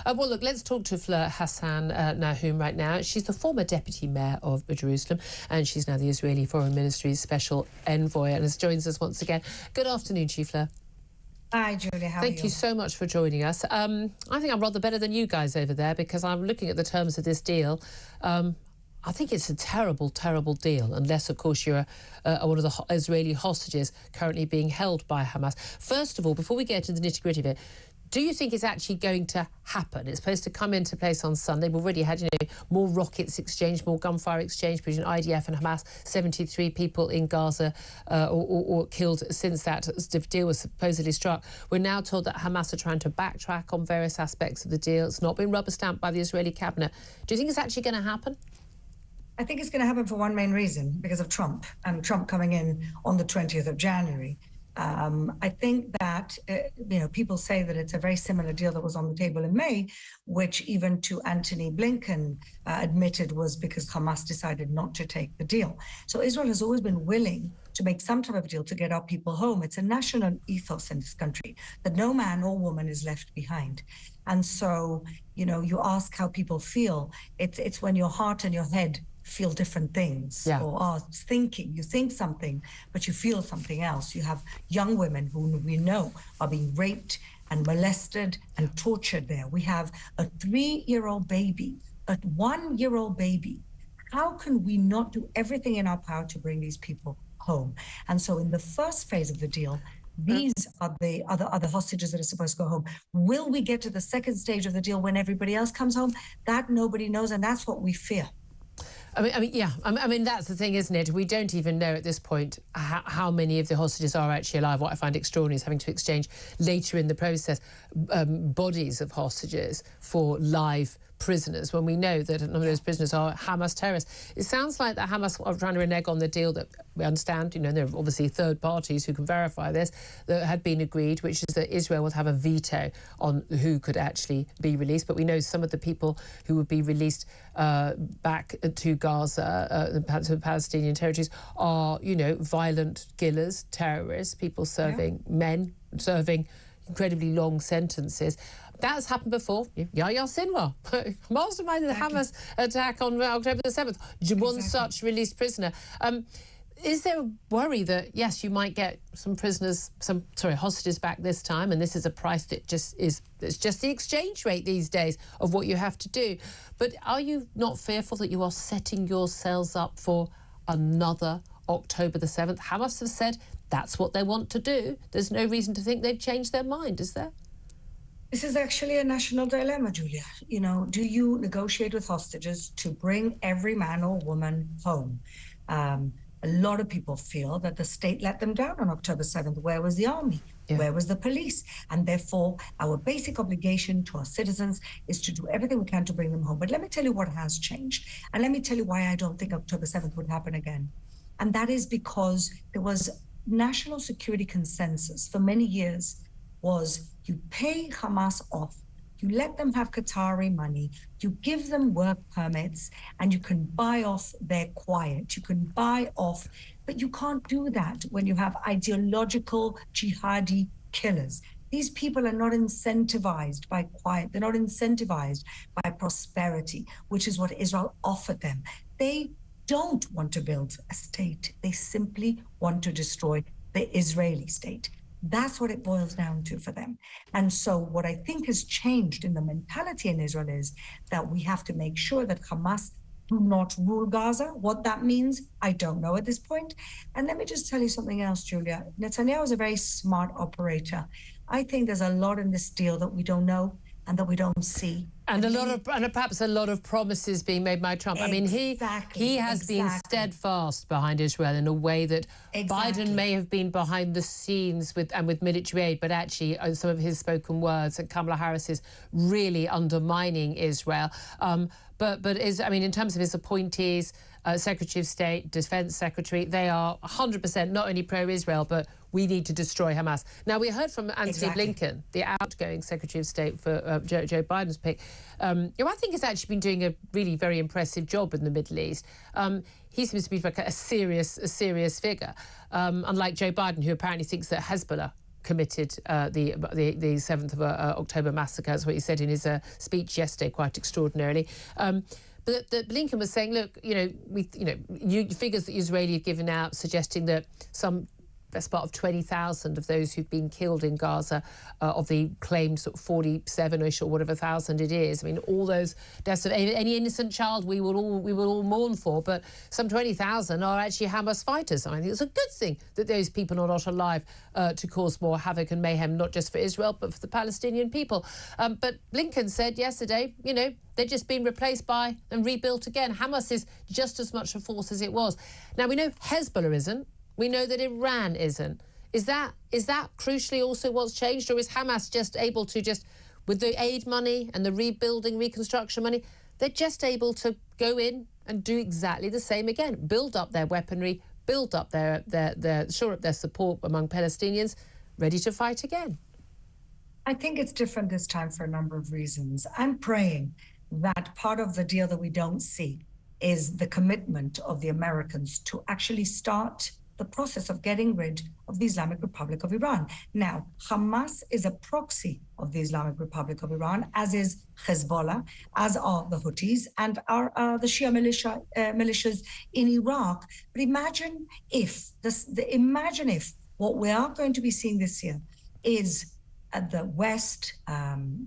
Well, look, let's talk to Fleur Hassan-Nahoum right now. She's the former deputy mayor of Jerusalem, and she's now the Israeli Foreign Ministry's special envoy, and has joins us once again. Good afternoon, Chief Fleur. Hi, Julia. How are you? Thank you so much for joining us. I think I'm rather better than you guys over there, because I'm looking at the terms of this deal. I think it's a terrible, terrible deal, unless, of course, you're one of the Israeli hostages currently being held by Hamas. First of all, before we get into the nitty-gritty of it, do you think it's actually going to happen? It's supposed to come into place on Sunday. We've already had, more rockets exchanged, more gunfire exchange between IDF and Hamas. 73 people in Gaza or killed since that deal was supposedly struck. We're now told that Hamas are trying to backtrack on various aspects of the deal. It's not been rubber-stamped by the Israeli cabinet. Do you think it's actually going to happen? I think it's going to happen for one main reason, because of Trump, and Trump coming in on the 20th of January. I think that, people say that it's a very similar deal that was on the table in May, which even to Antony Blinken admitted was because Hamas decided not to take the deal. So Israel has always been willing to make some type of deal to get our people home. It's a national ethos in this country that no man or woman is left behind. And so, you ask how people feel. It's when your heart and your head feel different things, or are thinking. You think something, but you feel something else. You have young women who we know are being raped and molested and tortured there. We have a 3-year-old baby, a 1-year-old baby. How can we not do everything in our power to bring these people home? And so in the first phase of the deal, these are the other hostages that are supposed to go home. Will we get to the second stage of the deal when everybody else comes home? That nobody knows, and that's what we fear. I mean, that's the thing, isn't it? We don't even know at this point how many of the hostages are actually alive. What I find extraordinary is having to exchange later in the process bodies of hostages for live prisoners, when we know that a number of those prisoners are Hamas terrorists. It sounds like that Hamas are trying to renege on the deal that we understand, there are obviously third parties who can verify this, that had been agreed, which is that Israel would have a veto on who could actually be released. But we know some of the people who would be released back to Gaza, to the Palestinian territories, are, violent killers, terrorists, people men serving incredibly long sentences. That's happened before. Yahya Sinwar, mastermind of the Hamas attack on October the 7th, one such released prisoner. Is there a worry that, yes, you might get some hostages back this time, and this is a price that it's just the exchange rate these days of what you have to do? But are you not fearful that you are setting yourselves up for another October the 7th? Hamas have said that's what they want to do. There's no reason to think they've changed their mind, is there? This is actually a national dilemma, Julia. Do you negotiate with hostages to bring every man or woman home? A lot of people feel that the state let them down on October 7th. Where was the army? Where was the police? And therefore, our basic obligation to our citizens is to do everything we can to bring them home. But let me tell you what has changed. And let me tell you why I don't think October 7th would happen again. And that is because there was national security consensus for many years was you pay Hamas off, you let them have Qatari money, you give them work permits, and you can buy off their quiet. You can buy off, but you can't do that when you have ideological jihadi killers. These people are not incentivized by quiet. They're not incentivized by prosperity, which is what Israel offered them. They don't want to build a state. They simply want to destroy the Israeli state. That's what it boils down to for them. And so what I think has changed in the mentality in Israel is that we have to make sure that Hamas do not rule Gaza. What that means, I don't know at this point. And let me just tell you something else, Julia. Netanyahu is a very smart operator. I think there's a lot in this deal that we don't know and that we don't see. And perhaps a lot of promises being made by Trump. I mean, he has been steadfast behind Israel in a way that Biden may have been behind the scenes with military aid, but actually some of his spoken words, and Kamala Harris is really undermining Israel. In terms of his appointees, Secretary of State, Defense Secretary, they are 100% not only pro-Israel, but we need to destroy Hamas. Now, we heard from Antony Blinken, the outgoing Secretary of State for Joe Biden's pick, who I think has actually been doing a really very impressive job in the Middle East. He seems to be like a serious figure, unlike Joe Biden, who apparently thinks that Hezbollah committed the 7th of October massacre. That's what he said in his speech yesterday, quite extraordinarily. But Blinken was saying, look, figures that Israeli have given out suggesting that some best part of 20,000 of those who've been killed in Gaza, of the claimed sort of 47-ish or whatever thousand it is. I mean, all those deaths of any innocent child we will all mourn for, but some 20,000 are actually Hamas fighters. I think it's a good thing that those people are not alive to cause more havoc and mayhem, not just for Israel, but for the Palestinian people. But Blinken said yesterday, they're just being replaced by and rebuilt again. Hamas is just as much a force as it was. Now, we know Hezbollah isn't. We know that Iran isn't. Is that crucially also what's changed? Or is Hamas just able to with the aid money and the rebuilding, reconstruction money, they're just able to go in and do exactly the same again, build up their weaponry, build up shore up their support among Palestinians, ready to fight again? I think it's different this time for a number of reasons. I'm praying that part of the deal that we don't see is the commitment of the Americans to actually start the process of getting rid of the Islamic Republic of Iran. Now, Hamas is a proxy of the Islamic Republic of Iran, as is Hezbollah, as are the Houthis, and are the Shia militias in Iraq. But imagine if what we are going to be seeing this year is the West,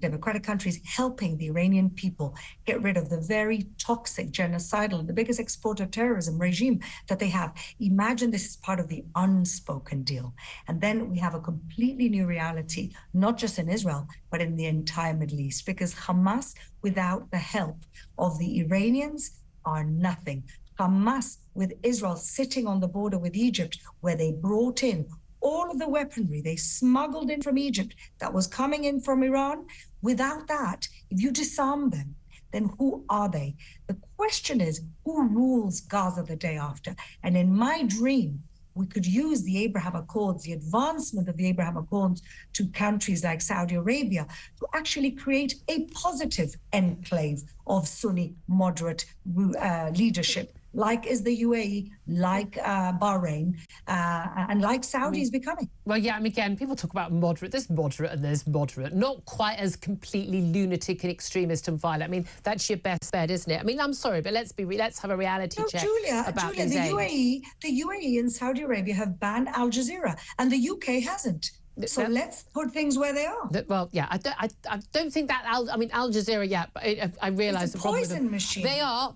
democratic countries helping the Iranian people get rid of the very toxic, genocidal, the biggest exporter of terrorism regime that they have. Imagine this is part of the unspoken deal. And then we have a completely new reality, not just in Israel, but in the entire Middle East, because Hamas, without the help of the Iranians, are nothing. Hamas, with Israel sitting on the border with Egypt, where they brought in all of the weaponry they smuggled in from Egypt that was coming in from Iran, without that, if you disarm them, then who are they? The question is, who rules Gaza the day after? And in my dream, we could use the Abraham Accords, the advancement of the Abraham Accords to countries like Saudi Arabia to actually create a positive enclave of Sunni moderate leadership, like is the UAE, like Bahrain, and like Saudi is becoming. Well, yeah, I mean, again, people talk about moderate. There's moderate and there's moderate. Not quite as completely lunatic and extremist and violent. I mean, that's your best bet, isn't it? I mean, I'm sorry, but let's have a reality check about Julia, the UAE and Saudi Arabia have banned Al Jazeera, and the UK hasn't. So let's put things where they are. Well, yeah, I don't think that. Al Jazeera, yeah, but I realise the problem with them. Machine. They are.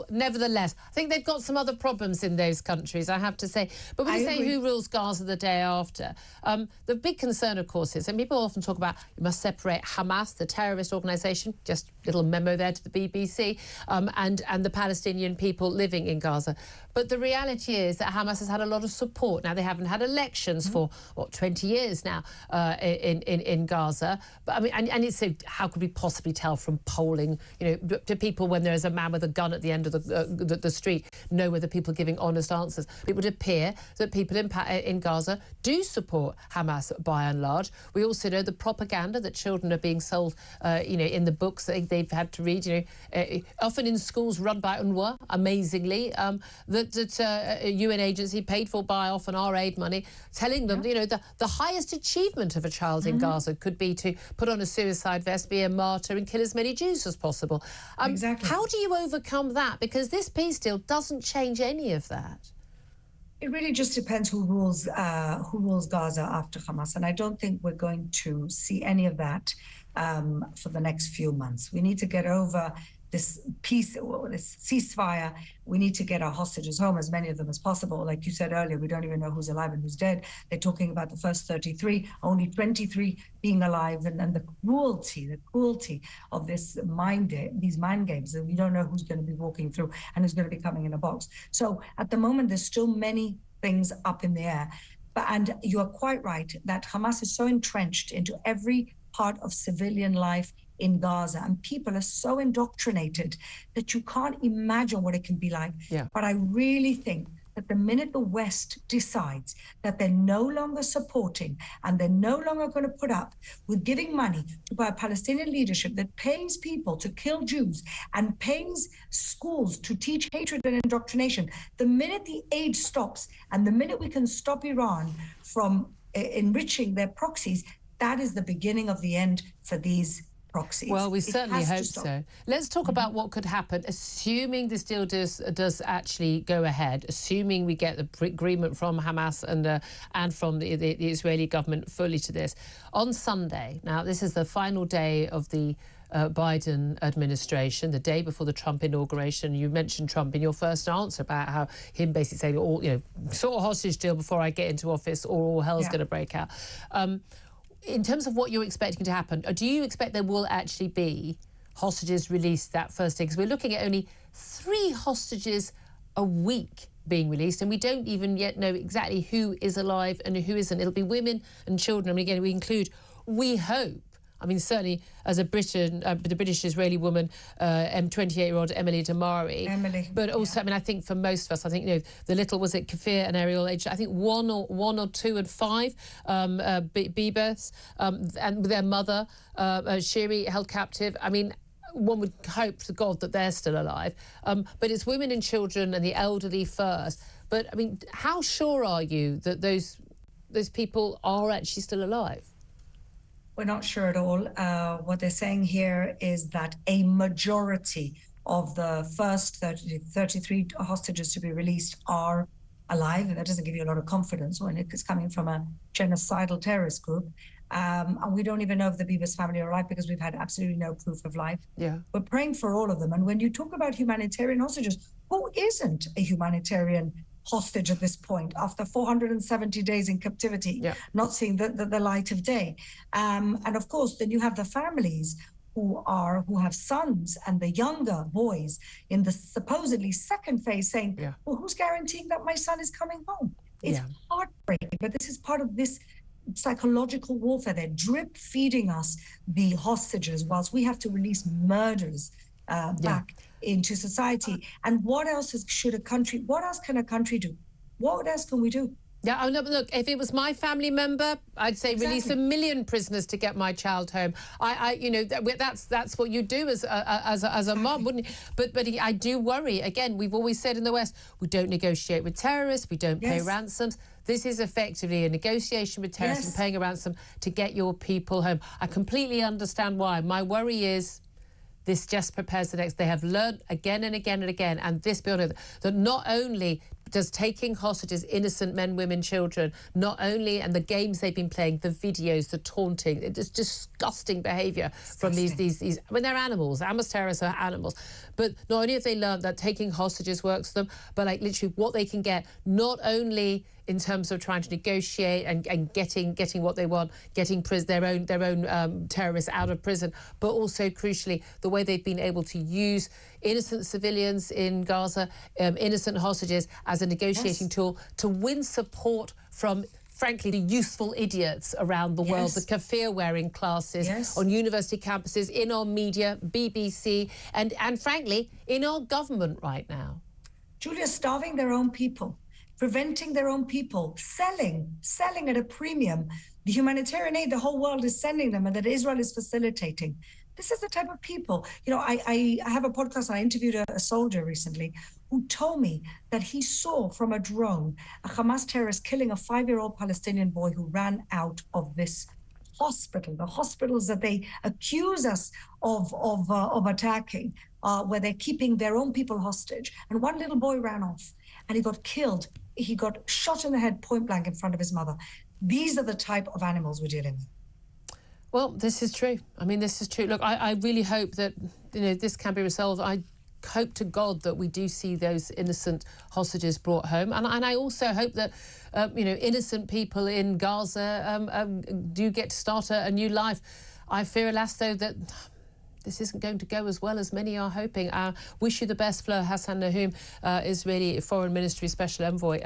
Nevertheless, I think they've got some other problems in those countries, I have to say. But when you say who rules Gaza the day after, the big concern, of course, is, and people often talk about, you must separate Hamas, the terrorist organisation, just a little memo there to the BBC, and the Palestinian people living in Gaza. But the reality is that Hamas has had a lot of support. Now, they haven't had elections for, 20 years now in Gaza. But I mean, and it's how could we possibly tell from polling, to people when there's a man with a gun at the end of the street, know whether people are giving honest answers. It would appear that people in Gaza do support Hamas by and large. We also know the propaganda that children are being sold, in the books that they've had to read, often in schools run by UNRWA, amazingly, that a UN agency paid for by often our aid money, telling them, the highest achievement of a child in Gaza could be to put on a suicide vest, be a martyr and kill as many Jews as possible. Exactly. How do you overcome that? Because this peace deal doesn't change any of that. It really just depends who rules Gaza after Hamas. And I don't think we're going to see any of that for the next few months. We need to get over this peace, this ceasefire. We need to get our hostages home, as many of them as possible. Like you said earlier, we don't even know who's alive and who's dead. They're talking about the first 33, only 23 being alive, and the cruelty of these mind games. And we don't know who's going to be walking through and who's going to be coming in a box. So at the moment, there's still many things up in the air. And you are quite right that Hamas is so entrenched into every part of civilian life in Gaza, and people are so indoctrinated that you can't imagine what it can be like. Yeah. But I really think that the minute the West decides that they're no longer supporting and they're no longer going to put up with giving money to a Palestinian leadership that pays people to kill Jews and pays schools to teach hatred and indoctrination, the minute the aid stops and the minute we can stop Iran from enriching their proxies, that is the beginning of the end for these proxies. Well, we certainly hope so. Let's talk about what could happen, assuming this deal does actually go ahead, assuming we get the agreement from Hamas and from the Israeli government fully to this. On Sunday, now this is the final day of the Biden administration, the day before the Trump inauguration. You mentioned Trump in your first answer about how him basically saying, sort of hostage deal before I get into office or all hell's going to break out. In terms of what you're expecting to happen, do you expect there will actually be hostages released that first day? Because we're looking at only 3 hostages a week being released, and we don't even yet know exactly who is alive and who isn't. It'll be women and children. I mean, again, we include, we hope, I mean, certainly as a the British-Israeli woman, 28-year-old Emily Damari. But also, I mean, I think for most of us, I think, the little, was it Kafir and Ariel, aged, I think 1 or 2 and 5 Bebas, and their mother, Shiri, held captive. I mean, one would hope to God that they're still alive. But it's women and children and the elderly first. But, I mean, how sure are you that those people are actually still alive? We're not sure at all. What they're saying here is that a majority of the first 33 hostages to be released are alive, and that doesn't give you a lot of confidence when it's coming from a genocidal terrorist group. And we don't even know if the Bebas family are alive because we've had absolutely no proof of life. Yeah. We're praying for all of them. And when you talk about humanitarian hostages, who isn't a humanitarian hostage at this point after 470 days in captivity, not seeing the light of day? And of course, then you have the families who have sons and the younger boys in the supposedly second phase saying, well, who's guaranteeing that my son is coming home? It's heartbreaking, but this is part of this psychological warfare. They're drip feeding us the hostages whilst we have to release murders back into society. And what else can a country do? What else can we do? Yeah, look, if it was my family member, I'd say release 1 million prisoners to get my child home. That's what you do as a mom, wouldn't you? But I do worry. Again, we've always said in the West, we don't negotiate with terrorists, we don't pay ransoms. This is effectively a negotiation with terrorists and paying a ransom to get your people home. I completely understand why. My worry is this just prepares the next. They have learned again and again and again, and this building, that not only does taking hostages innocent men, women, children, not only, and the games they've been playing, the videos, the taunting, it's disgusting behaviour from these. I mean, they're animals. Hamas terrorists are animals. But not only have they learned that taking hostages works for them, but like literally what they can get, not only in terms of trying to negotiate and getting what they want, getting their own terrorists out of prison, but also crucially the way they've been able to use innocent civilians in Gaza, innocent hostages as a negotiating tool to win support from, frankly, the useful idiots around the world, the kafir-wearing classes on university campuses, in our media, BBC, and frankly, in our government right now. Julia, starving their own people, preventing their own people, selling at a premium the humanitarian aid the whole world is sending them and that Israel is facilitating. This is the type of people. I have a podcast. I interviewed a soldier recently who told me that he saw from a drone a Hamas terrorist killing a 5-year-old Palestinian boy who ran out of this hospital, the hospitals that they accuse us of attacking, where they're keeping their own people hostage. And one little boy ran off and he got killed. He got shot in the head point blank in front of his mother. These are the type of animals we're dealing with. Well, this is true. I mean, this is true. Look, I really hope that this can be resolved. I hope to God that we do see those innocent hostages brought home, and I also hope that innocent people in Gaza do get to start a new life. I fear, alas, though, that this isn't going to go as well as many are hoping. Wish you the best, Fleur Hassan-Nahoum, Israeli Foreign Ministry Special Envoy.